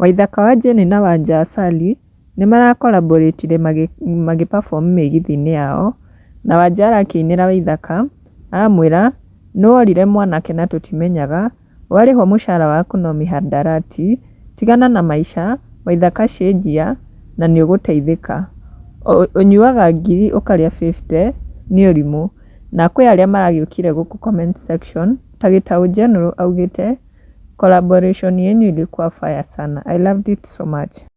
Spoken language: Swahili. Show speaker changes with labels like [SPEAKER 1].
[SPEAKER 1] Waithaka wa Jane na Wanja Asali nĩmarakoraboretire magĩperform mĩgithi-inĩ yao, na Wanja arakĩinĩra Waithaka amwĩra "nĩworire mwanake na tũtimenyaga, warĩhwo mũcara waku no mĩhandarati, tigana na maica, Waithaka cenjia na nĩũgũteithĩka, ũnyuaga ngiri ũkarĩa 50 nĩ ũrimũ." Na kwĩ arĩa maragĩũkire gũkũ comment section ta Gĩtaũ General augĩte "collaboration yenyu ilikuwa fire sana, I loved it so much."